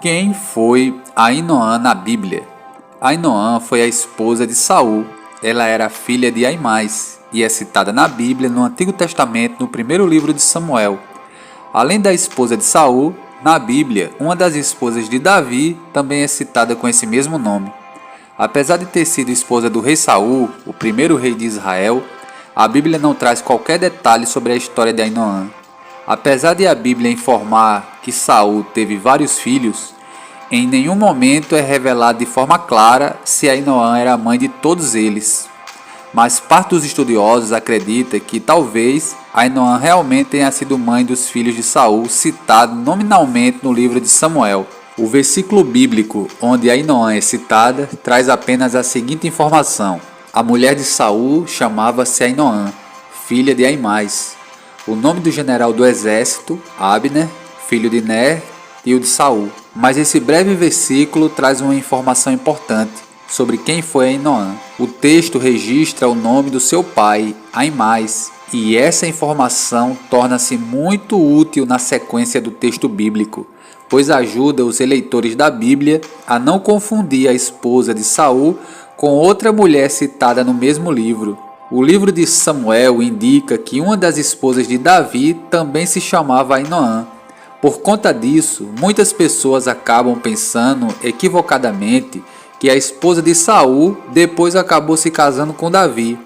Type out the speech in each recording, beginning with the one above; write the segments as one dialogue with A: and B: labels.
A: Quem foi Ainoã na Bíblia? Ainoã foi a esposa de Saul. Ela era filha de Aimás e é citada na Bíblia no Antigo Testamento, no primeiro livro de Samuel. Além da esposa de Saul, na Bíblia, uma das esposas de Davi também é citada com esse mesmo nome. Apesar de ter sido esposa do rei Saul, o primeiro rei de Israel, a Bíblia não traz qualquer detalhe sobre a história de Ainoã. Apesar de a Bíblia informar que Saul teve vários filhos, em nenhum momento é revelado de forma clara se Ainoã era a mãe de todos eles. Mas parte dos estudiosos acredita que talvez Ainoã realmente tenha sido mãe dos filhos de Saul, citado nominalmente no livro de Samuel. O versículo bíblico onde Ainoã é citada traz apenas a seguinte informação: a mulher de Saul chamava-se Ainoã, filha de Aimás. O nome do general do exército, Abner, filho de Ner, tio de Saul. Mas esse breve versículo traz uma informação importante sobre quem foi Ainoã. O texto registra o nome do seu pai, Aimás, e essa informação torna-se muito útil na sequência do texto bíblico, pois ajuda os eleitores da Bíblia a não confundir a esposa de Saul com outra mulher citada no mesmo livro. O livro de Samuel indica que uma das esposas de Davi também se chamava Ainoã. Por conta disso, muitas pessoas acabam pensando equivocadamente que a esposa de Saul depois acabou se casando com Davi.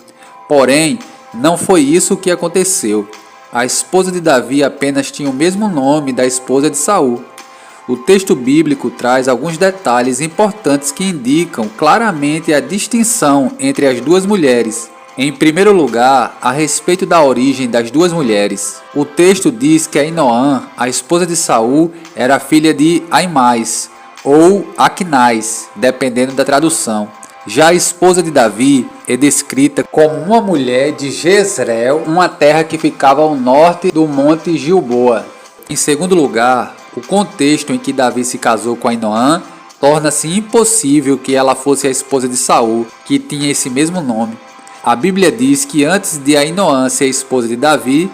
A: Porém, não foi isso que aconteceu. A esposa de Davi apenas tinha o mesmo nome da esposa de Saul. O texto bíblico traz alguns detalhes importantes que indicam claramente a distinção entre as duas mulheres. Em primeiro lugar, a respeito da origem das duas mulheres. O texto diz que Ainoã, a esposa de Saul, era filha de Aimás ou Aquinás, dependendo da tradução. Já a esposa de Davi é descrita como uma mulher de Jezreel, uma terra que ficava ao norte do Monte Gilboa. Em segundo lugar, o contexto em que Davi se casou com Ainoã torna-se impossível que ela fosse a esposa de Saul, que tinha esse mesmo nome. A Bíblia diz que antes de Ainoã ser a esposa de Davi,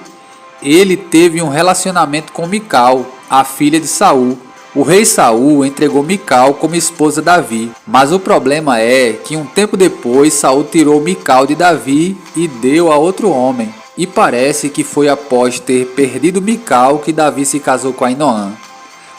A: ele teve um relacionamento com Mical, a filha de Saul. O rei Saul entregou Mical como esposa de Davi, mas o problema é que um tempo depois Saul tirou Mical de Davi e deu a outro homem. E parece que foi após ter perdido Mical que Davi se casou com Ainoã.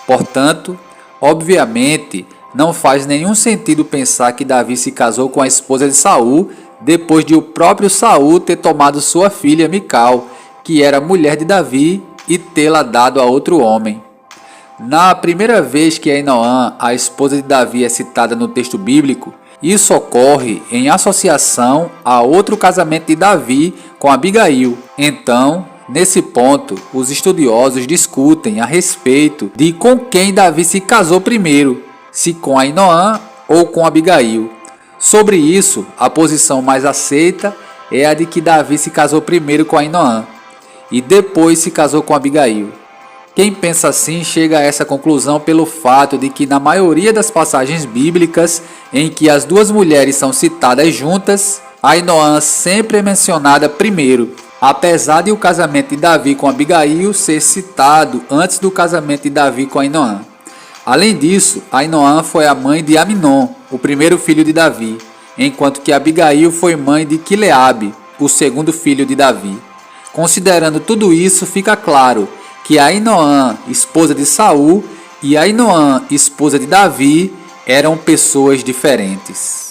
A: Portanto, obviamente, não faz nenhum sentido pensar que Davi se casou com a esposa de Saul depois de o próprio Saul ter tomado sua filha Mical, que era mulher de Davi, e tê-la dado a outro homem. Na primeira vez que Ainoã, a esposa de Davi, é citada no texto bíblico, isso ocorre em associação a outro casamento de Davi com Abigail. Então, nesse ponto, os estudiosos discutem a respeito de com quem Davi se casou primeiro, se com Ainoã ou com Abigail. Sobre isso, a posição mais aceita é a de que Davi se casou primeiro com Ainoã e depois se casou com Abigail. Quem pensa assim chega a essa conclusão pelo fato de que na maioria das passagens bíblicas em que as duas mulheres são citadas juntas, Ainoã sempre é mencionada primeiro, apesar de o casamento de Davi com Abigail ser citado antes do casamento de Davi com Ainoã. Além disso, Ainoã foi a mãe de Aminon, o primeiro filho de Davi, enquanto que Abigail foi mãe de Quileabe, o segundo filho de Davi. Considerando tudo isso, fica claro que Ainoã, esposa de Saul, e Ainoã, esposa de Davi, eram pessoas diferentes.